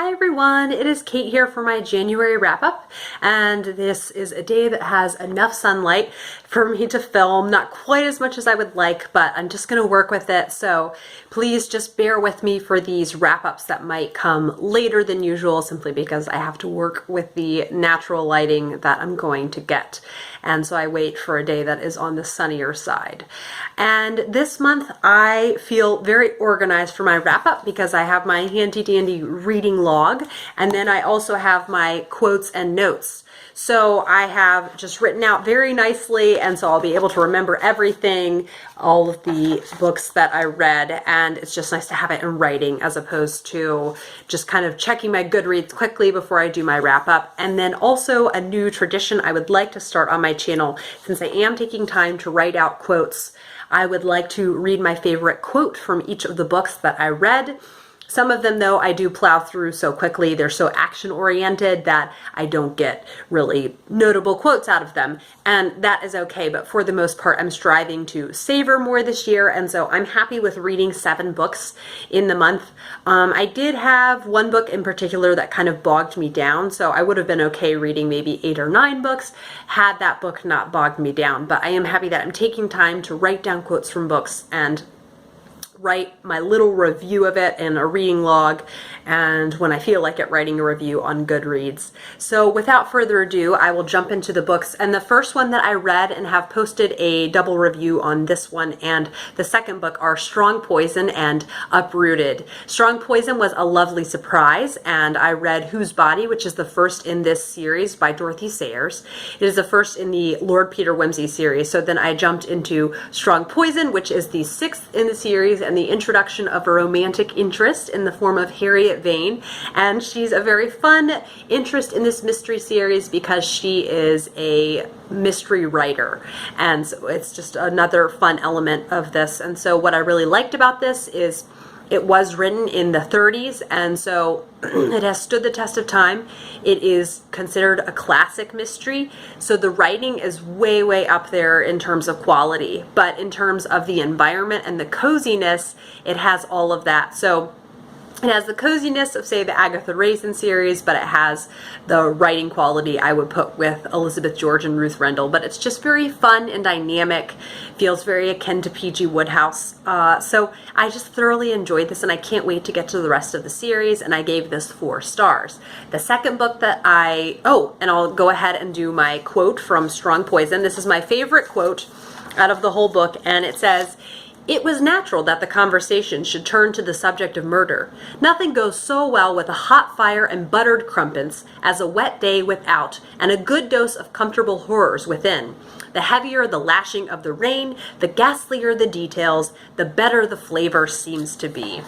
Hi everyone, it is Kate here for my January wrap-up, and this is a day that has enough sunlight for me to film, not quite as much as I would like, but I'm just going to work with it, so please just bear with me for these wrap-ups that might come later than usual, simply because I have to work with the natural lighting that I'm going to get, and so I wait for a day that is on the sunnier side. And this month I feel very organized for my wrap-up because I have my handy-dandy reading log, and then I also have my quotes and notes. So I have just written out very nicely, and so I'll be able to remember everything, all of the books that I read, and it's just nice to have it in writing as opposed to just kind of checking my Goodreads quickly before I do my wrap up. And then also a new tradition I would like to start on my channel, since I am taking time to write out quotes. I would like to read my favorite quote from each of the books that I read. Some of them, though, I do plow through so quickly. They're so action-oriented that I don't get really notable quotes out of them, and that is okay. But for the most part, I'm striving to savor more this year, and so I'm happy with reading 7 books in the month. I did have one book in particular that kind of bogged me down, so I would have been okay reading maybe 8 or 9 books had that book not bogged me down. But I am happy that I'm taking time to write down quotes from books and write my little review of it in a reading log, and when I feel like it, writing a review on Goodreads. So without further ado, I will jump into the books, and the first one that I read and have posted a double review on this one and the second book are Strong Poison and Uprooted. Strong Poison was a lovely surprise, and I read Whose Body, which is the first in this series by Dorothy Sayers. It is the first in the Lord Peter Wimsey series, so then I jumped into Strong Poison, which is the 6th in the series, and the introduction of a romantic interest in the form of Harriet Vane. And she's a very fun interest in this mystery series because she is a mystery writer, and so it's just another fun element of this. And so what I really liked about this is it was written in the 30s, and so it has stood the test of time. It is considered a classic mystery, so the writing is way, way up there in terms of quality. But in terms of the environment and the coziness, it has all of that. So it has the coziness of, say, the Agatha Raisin series, but it has the writing quality I would put with Elizabeth George and Ruth Rendell. But it's just very fun and dynamic, feels very akin to P.G. Wodehouse. So I just thoroughly enjoyed this, and I can't wait to get to the rest of the series, and I gave this 4 stars. The second book that and I'll go ahead and do my quote from Strong Poison. This is my favorite quote out of the whole book, and it says, "It was natural that the conversation should turn to the subject of murder. Nothing goes so well with a hot fire and buttered crumpets as a wet day without and a good dose of comfortable horrors within. The heavier the lashing of the rain, the ghastlier the details, the better the flavor seems to be."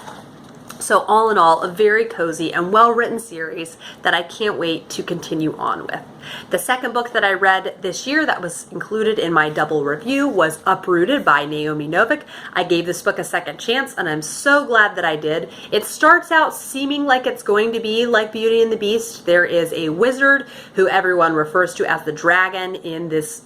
So all in all, a very cozy and well-written series that I can't wait to continue on with. The second book that I read this year that was included in my double review was Uprooted by Naomi Novik. I gave this book a second chance, and I'm so glad that I did. It starts out seeming like it's going to be like Beauty and the Beast. There is a wizard who everyone refers to as the dragon in this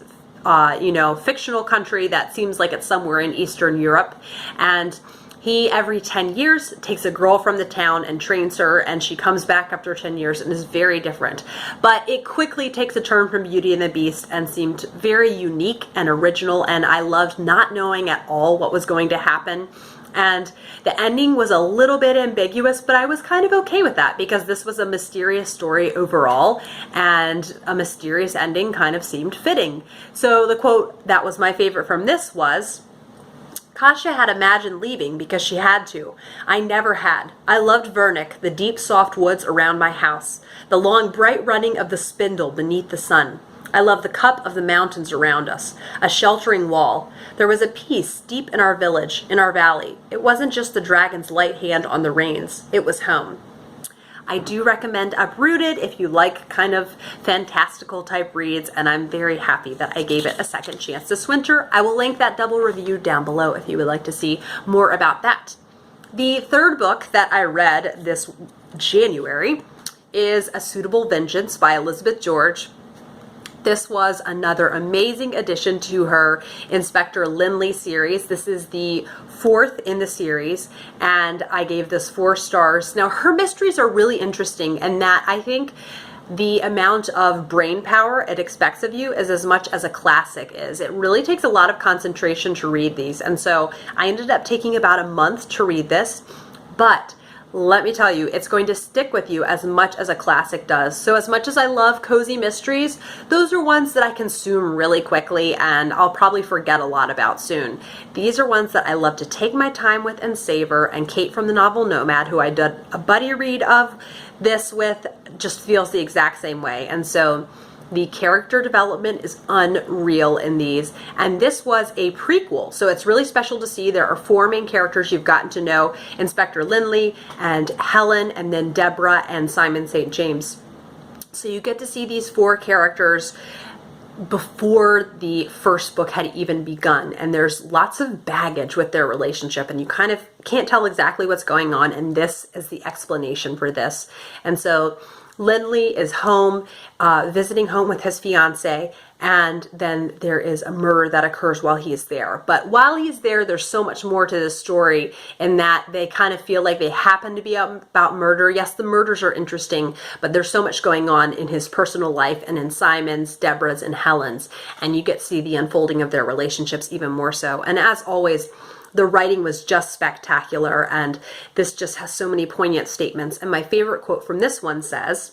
fictional country that seems like it's somewhere in Eastern Europe, and he, every 10 years, takes a girl from the town and trains her, and she comes back after 10 years and is very different. But it quickly takes a turn from Beauty and the Beast and seemed very unique and original, and I loved not knowing at all what was going to happen. And the ending was a little bit ambiguous, but I was kind of okay with that because this was a mysterious story overall, and a mysterious ending kind of seemed fitting. So the quote that was my favorite from this was, "Kasia had imagined leaving because she had to. I never had. I loved Vernick, the deep, soft woods around my house, the long, bright running of the spindle beneath the sun. I loved the cup of the mountains around us, a sheltering wall. There was a peace deep in our village, in our valley. It wasn't just the dragon's light hand on the reins. It was home." I do recommend Uprooted if you like kind of fantastical type reads, and I'm very happy that I gave it a second chance this winter. I will link that double review down below if you would like to see more about that. The third book that I read this January is A Suitable Vengeance by Elizabeth George. This was another amazing addition to her Inspector Lynley series. This is the 4th in the series, and I gave this 4 stars. Now, her mysteries are really interesting in that I think the amount of brain power it expects of you is as much as a classic is. It really takes a lot of concentration to read these, and so I ended up taking about a month to read this, but let me tell you, it's going to stick with you as much as a classic does. So as much as I love cozy mysteries, those are ones that I consume really quickly and I'll probably forget a lot about soon. These are ones that I love to take my time with and savor, and Kate from the novel Nomad, who I did a buddy read of this with, just feels the exact same way. And so the character development is unreal in these, and this was a prequel, so it's really special to see. There are 4 main characters you've gotten to know: Inspector Lynley and Helen, and then Deborah and Simon St. James. So you get to see these 4 characters before the first book had even begun, and there's lots of baggage with their relationship, and you kind of can't tell exactly what's going on, and this is the explanation for this. And so Lynley is home, visiting home with his fiance, and then there is a murder that occurs while he is there. But while he's there, there's so much more to this story in that they kind of feel like they happen to be about murder. Yes, the murders are interesting, but there's so much going on in his personal life and in Simon's, Deborah's, and Helen's, and you get to see the unfolding of their relationships even more so. And as always, the writing was just spectacular, and this just has so many poignant statements. And my favorite quote from this one says,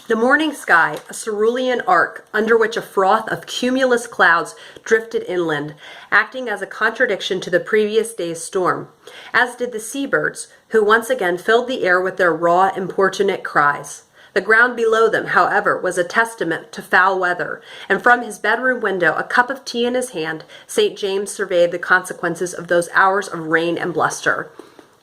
"The morning sky, a cerulean arc under which a froth of cumulus clouds drifted inland, acting as a contradiction to the previous day's storm, as did the seabirds, who once again filled the air with their raw, importunate cries. The ground below them, however, was a testament to foul weather, and from his bedroom window, a cup of tea in his hand, St. James surveyed the consequences of those hours of rain and bluster."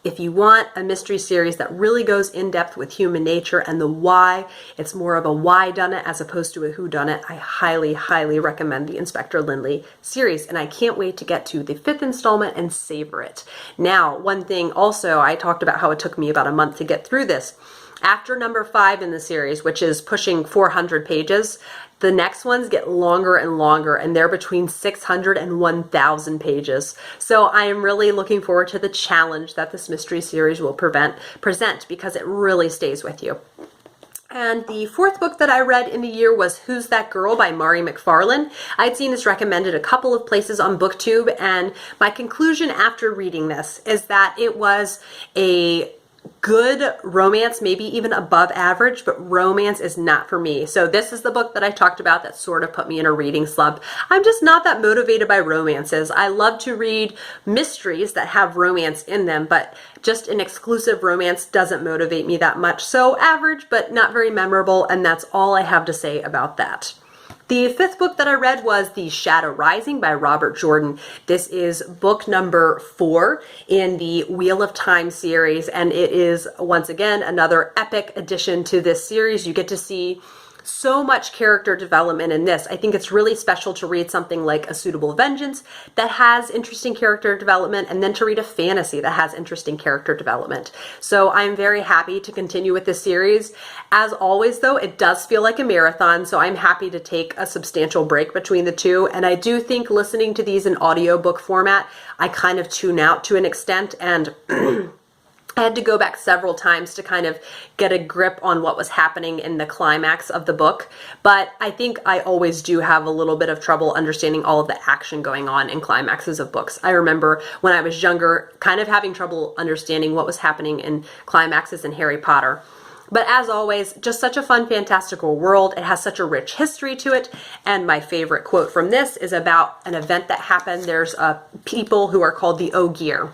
If you want a mystery series that really goes in depth with human nature and the why, it's more of a why done it as opposed to a who done it, I highly, highly recommend the Inspector Lynley series, and I can't wait to get to the 5th installment and savor it. Now, one thing also, I talked about how it took me about a month to get through this. After number 5 in the series, which is pushing 400 pages, the next ones get longer and longer, and they're between 600 and 1,000 pages. So I am really looking forward to the challenge that this mystery series will present, because it really stays with you. And the 4th book that I read in the year was Who's That Girl by Mari McFarlane. I'd seen this recommended a couple of places on BookTube, and my conclusion after reading this is that it was a good romance, maybe even above average, but romance is not for me. So this is the book that I talked about that sort of put me in a reading slump. I'm just not that motivated by romances. I love to read mysteries that have romance in them, but just an exclusive romance doesn't motivate me that much. So average, but not very memorable, and that's all I have to say about that. The 5th book that I read was The Shadow Rising by Robert Jordan. This is book number 4 in the Wheel of Time series, and it is, once again, another epic addition to this series. You get to see so much character development in this. I think it's really special to read something like A Suitable Vengeance that has interesting character development, and then to read a fantasy that has interesting character development. So I'm very happy to continue with this series. As always, though, it does feel like a marathon, so I'm happy to take a substantial break between the two. And I do think listening to these in audiobook format, I kind of tune out to an extent, and I had to go back several times to kind of get a grip on what was happening in the climax of the book. But I think I always do have a little bit of trouble understanding all of the action going on in climaxes of books. I remember when I was younger, kind of having trouble understanding what was happening in climaxes in Harry Potter. But as always, just such a fun, fantastical world. It has such a rich history to it. And my favorite quote from this is about an event that happened. There's people who are called the Ogier.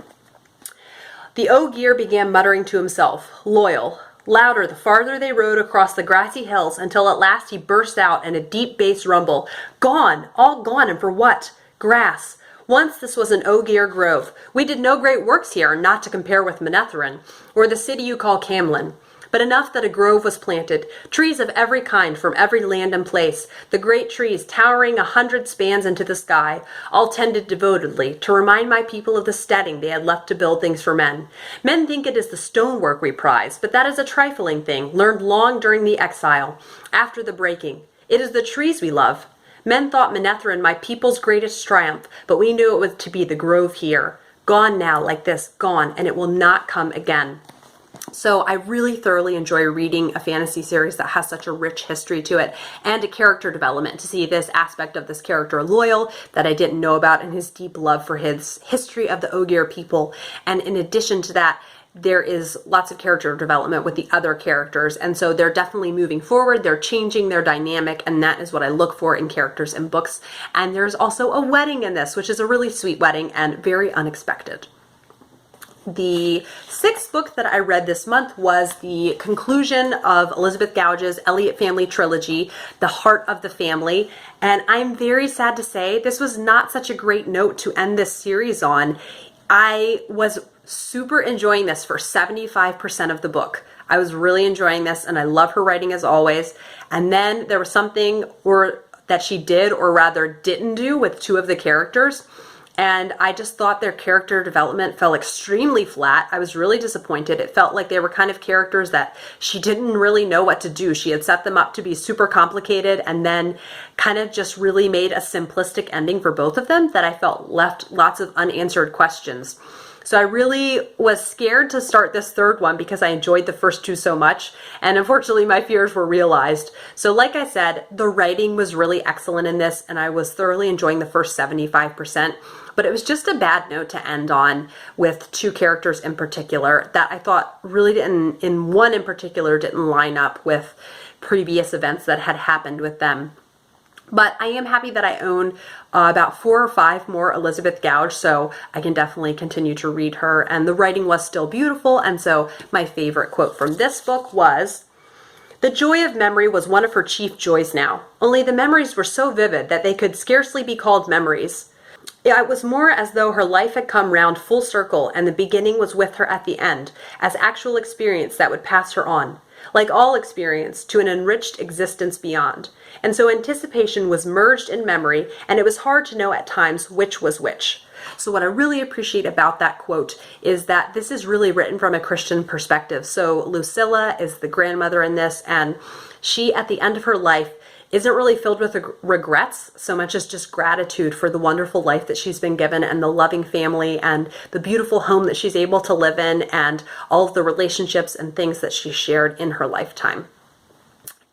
The Ogier began muttering to himself, loyal, louder the farther they rode across the grassy hills, until at last he burst out in a deep bass rumble. Gone, all gone, and for what? Grass. Once this was an Ogier grove. We did no great works here, not to compare with Manetheren, or the city you call Camlin. But enough that a grove was planted, trees of every kind from every land and place, the great trees towering 100 spans into the sky, all tended devotedly to remind my people of the steading they had left to build things for men. Men think it is the stonework we prize, but that is a trifling thing, learned long during the exile, after the breaking. It is the trees we love. Men thought Manetheren my people's greatest triumph, but we knew it was to be the grove here. Gone now, like this, gone, and it will not come again. So I really thoroughly enjoy reading a fantasy series that has such a rich history to it and a character development, to see this aspect of this character Loyal that I didn't know about, and his deep love for his history of the Ogier people. And in addition to that, there is lots of character development with the other characters, and so they're definitely moving forward, they're changing their dynamic, and that is what I look for in characters in books. And there's also a wedding in this, which is a really sweet wedding and very unexpected. The sixth book that I read this month was the conclusion of Elizabeth Gouge's Elliott Family Trilogy, The Heart of the Family, and I'm very sad to say this was not such a great note to end this series on. I was super enjoying this for 75% of the book. I was really enjoying this, and I love her writing as always. And then there was something that she did, or rather didn't do, with two of the characters. And I just thought their character development fell extremely flat. I was really disappointed. It felt like they were kind of characters that she didn't really know what to do. She had set them up to be super complicated and then kind of just really made a simplistic ending for both of them that I felt left lots of unanswered questions. So I really was scared to start this third one because I enjoyed the first two so much, and unfortunately my fears were realized. So like I said, the writing was really excellent in this, and I was thoroughly enjoying the first 75%, but it was just a bad note to end on with two characters in particular that I thought really didn't, in one in particular, didn't line up with previous events that had happened with them. But I am happy that I own about 4 or 5 more Elizabeth Gouge, so I can definitely continue to read her. And the writing was still beautiful, and so my favorite quote from this book was, "The joy of memory was one of her chief joys now, only the memories were so vivid that they could scarcely be called memories. It was more as though her life had come round full circle, and the beginning was with her at the end, as actual experience that would pass her on, like all experience, to an enriched existence beyond. And so anticipation was merged in memory, and it was hard to know at times which was which." So what I really appreciate about that quote is that this is really written from a Christian perspective. So Lucilla is the grandmother in this, and she, at the end of her life, isn't really filled with regrets so much as just gratitude for the wonderful life that she's been given, and the loving family, and the beautiful home that she's able to live in, and all of the relationships and things that she shared in her lifetime.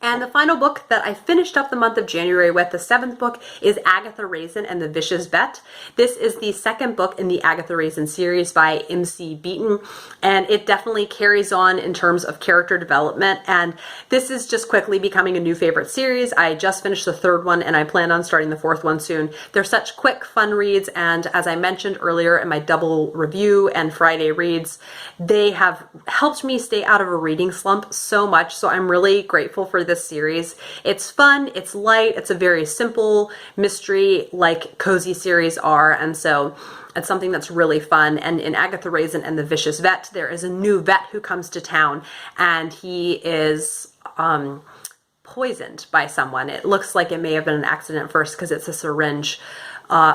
And the final book that I finished up the month of January with, the 7th book, is Agatha Raisin and the Viscious Vet. This is the second book in the Agatha Raisin series by M.C. Beaton, and it definitely carries on in terms of character development, and this is just quickly becoming a new favorite series. I just finished the 3rd one, and I plan on starting the 4th one soon. They're such quick, fun reads, and as I mentioned earlier in my double review and Friday reads, they have helped me stay out of a reading slump so much, so I'm really grateful for this series. It's fun, it's light, it's a very simple mystery like cozy series are, and so it's something that's really fun. And in Agatha Raisin and the Viscious Vet, there is a new vet who comes to town, and he is poisoned by someone. It looks like it may have been an accident first because it's a syringe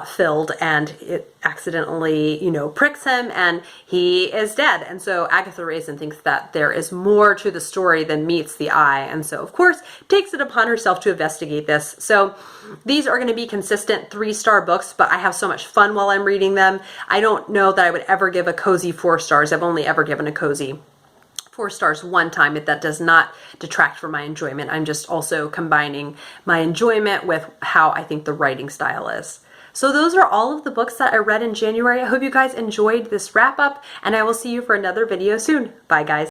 filled, and it accidentally, pricks him, and he is dead. And so Agatha Raisin thinks that there is more to the story than meets the eye, and so of course takes it upon herself to investigate this. So these are going to be consistent 3-star books, but I have so much fun while I'm reading them. I don't know that I would ever give a cozy 4 stars. I've only ever given a cozy 4 stars one time, but that does not detract from my enjoyment. I'm just also combining my enjoyment with how I think the writing style is. So those are all of the books that I read in January. I hope you guys enjoyed this wrap up, and I will see you for another video soon. Bye guys.